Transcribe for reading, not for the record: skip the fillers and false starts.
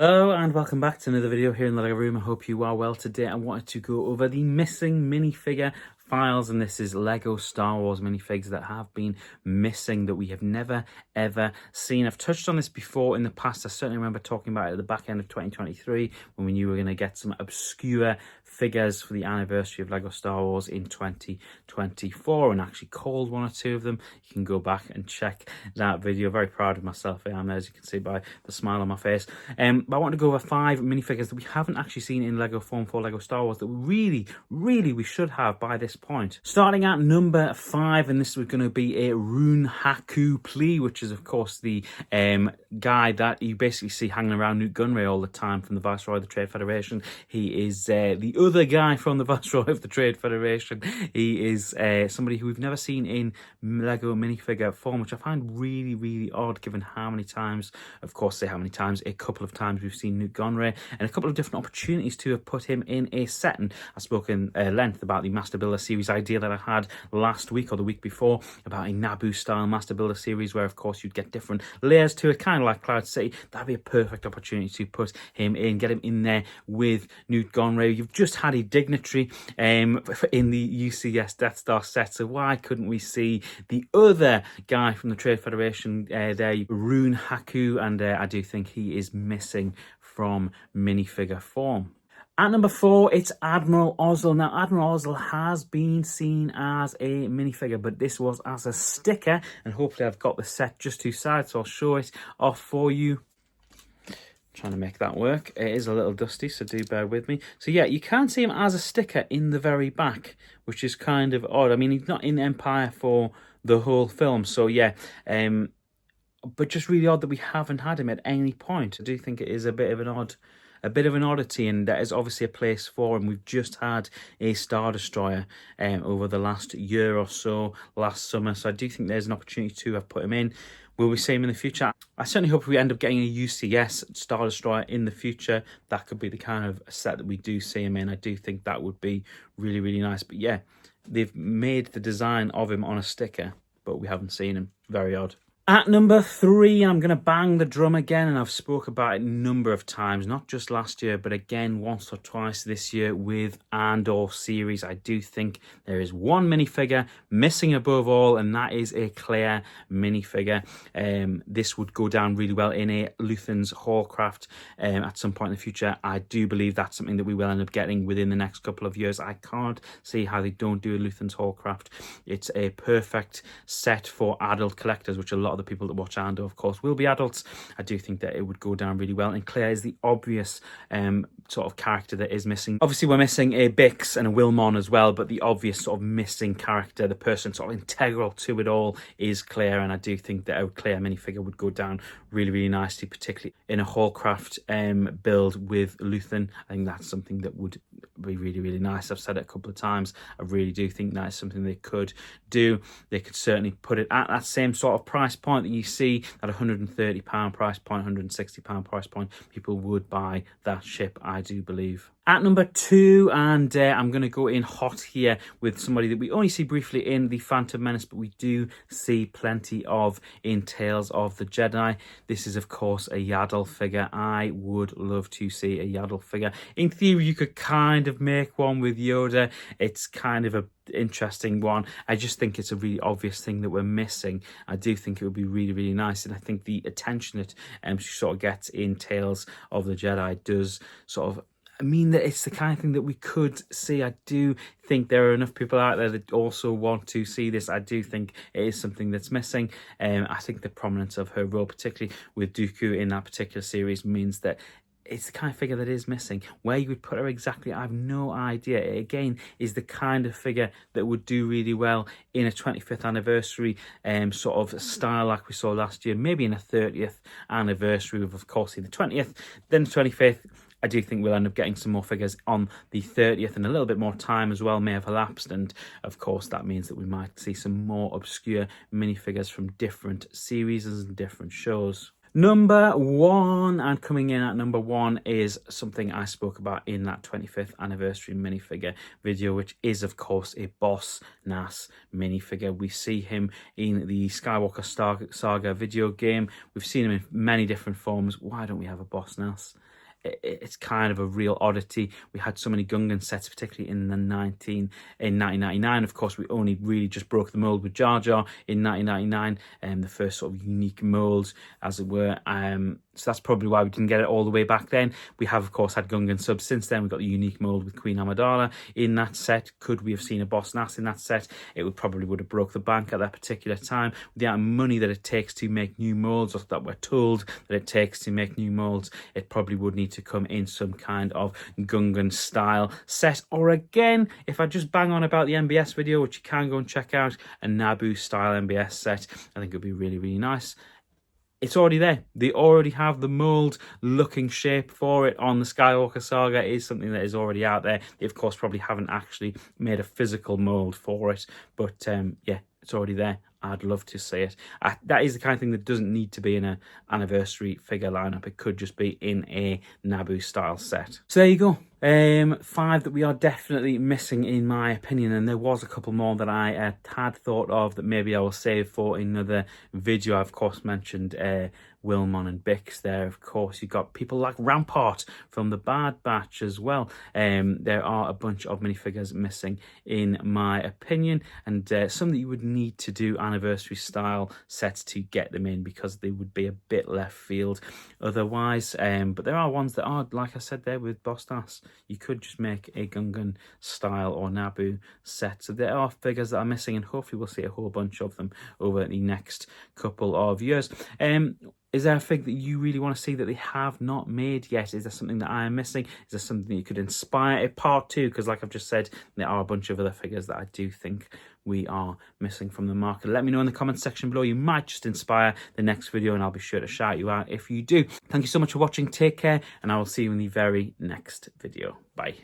Hello and welcome back to another video here in the LEGO room. I hope you are well today. I wanted to go over the missing minifigure files, and this is LEGO Star Wars minifigs that have been missing that we have never ever seen. I've touched on this before in the past. I certainly remember talking about it at the back end of 2023 when we knew we were going to get some obscure figures for the anniversary of LEGO Star Wars in 2024, and actually called one or two of them. You can go back and check that video. Very proud of myself I am, as you can see by the smile on my face. But I want to go over 5 minifigures that we haven't actually seen in LEGO form for LEGO Star Wars that really we should have by this point. Starting at number 5, and this is going to be a Rune Haku Pli, which is of course the guy that you basically see hanging around Nute Gunray all the time from the Viceroy of the Trade Federation. He is the other guy from the Viceroy of the Trade Federation. He is somebody who we've never seen in LEGO minifigure form, which I find really odd given how many times, of course, a couple of times we've seen Nute Gunray, and a couple of different opportunities to have put him in a set. And I spoke in length about the Master Builder series idea that I had last week or the week before about a Naboo style Master Builder series where of course you'd get different layers to it, kind of like Cloud City. That'd be a perfect opportunity to put him in, get him in there with Nute Gunray. You've just had a dignitary in the UCS Death Star set, so why couldn't we see the other guy from the Trade Federation there, Rune Haku? And I do think he is missing from minifigure form. At number 4, it's Admiral Ozzel. Now, Admiral Ozzel has been seen as a minifigure, but this was as a sticker, and hopefully I've got the set just to sides, so I'll show it off for you. Trying to make that work. It is a little dusty, so do bear with me. So yeah, you can see him as a sticker in the very back, which is kind of odd. I mean, he's not in Empire for the whole film, so yeah, but just really odd that we haven't had him at any point. I do think it is a bit of an oddity, and there is obviously a place for him. We've just had a Star Destroyer over the last year or so, last summer, so I do think there's an opportunity to have put him in. Will we see him in the future? I certainly hope we end up getting a UCS Star Destroyer in the future. That could be the kind of set that we do see him in. I do think that would be really nice. But yeah, they've made the design of him on a sticker, but we haven't seen him. Very odd. At number 3, I'm going to bang the drum again, and I've spoke about it a number of times, not just last year, but again once or twice this year with Andor series. I do think there is one minifigure missing above all, and that is a Claire minifigure. This would go down really well in a Luthen's Hallcraft at some point in the future. I do believe that's something that we will end up getting within the next couple of years. I can't see how they don't do a Luthen's Hallcraft. It's a perfect set for adult collectors, which a lot of the people that watch Andor, of course, will be adults. I do think that it would go down really well, and Claire is the obvious sort of character that is missing. Obviously, we're missing a Bix and a Wilmon as well, but the obvious sort of missing character, the person sort of integral to it all, is Claire, and I do think that a Claire minifigure would go down really nicely, particularly in a Hallcraft build with Luthen. I think that's something that would be really nice. I've said it a couple of times. I really do think that is something they could do. They could certainly put it at that same sort of price point that you see, at £130 price point, £160 price point. People would buy that ship, I do believe. At number 2, and I'm going to go in hot here with somebody that we only see briefly in The Phantom Menace, but we do see plenty of in Tales of the Jedi. This is, of course, a Yaddle figure. I would love to see a Yaddle figure. In theory, you could kind of make one with Yoda. It's kind of a interesting one. I just think it's a really obvious thing that we're missing. I do think it would be really nice, and I think the attention that she sort of gets in Tales of the Jedi does sort of mean that it's the kind of thing that we could see. I do think there are enough people out there that also want to see this. I do think it is something that's missing. I think the prominence of her role, particularly with Dooku in that particular series, means that it's the kind of figure that is missing. Where you would put her exactly, I have no idea. It, again, is the kind of figure that would do really well in a 25th anniversary sort of style like we saw last year. Maybe in a 30th anniversary of course, the 20th, then the 25th. I do think we'll end up getting some more figures on the 30th, and a little bit more time as well may have elapsed, and of course that means that we might see some more obscure minifigures from different series and different shows. Number 1, and coming in at number 1 is something I spoke about in that 25th anniversary minifigure video, which is of course a Boss Nass minifigure. We see him in the Skywalker Saga video game. We've seen him in many different forms. Why don't we have a Boss Nass? it's kind of a real oddity. We had so many Gungan sets, particularly in 1999. Of course, we only really just broke the mold with Jar Jar in 1999, the first sort of unique molds, as it were. So that's probably why we didn't get it all the way back then. We have, of course, had Gungan subs since then. We've got the unique mold with Queen Amidala in that set. Could we have seen a Boss Nass in that set? It would have broke the bank at that particular time. With the amount of money that it takes to make new molds, or that we're told that it takes to make new molds, it probably would need to come in some kind of Gungan style set. Or again, if I just bang on about the MBS video, which you can go and check out, a Naboo style MBS set, I think it would be really, really nice. It's already there. They already have the mold looking shape for it on the Skywalker Saga. It is something that is already out there. They, of course, probably haven't actually made a physical mold for it. But yeah, it's already there. I'd love to see it. That is the kind of thing that doesn't need to be in an anniversary figure lineup. It could just be in a Naboo style set. So there you go. 5 that we are definitely missing, in my opinion, and there was a couple more that I had thought of that maybe I will save for another video. I, of course, mentioned Wilmon and Bix there. Of course, you've got people like Rampart from the Bad Batch as well. There are a bunch of minifigures missing, in my opinion, and some that you would need to do anniversary style sets to get them in, because they would be a bit left field otherwise. But there are ones that are, like I said there with Boss Nass, you could just make a Gungan style or Naboo set. So there are figures that are missing, and hopefully we'll see a whole bunch of them over the next couple of years. Is there a fig that you really want to see that they have not made yet? Is there something that I am missing? Is there something that you could inspire a part 2? Because like I've just said, there are a bunch of other figures that I do think we are missing from the market. Let me know in the comments section below. You might just inspire the next video, and I'll be sure to shout you out if you do. Thank you so much for watching. Take care, and I will see you in the very next video. Bye.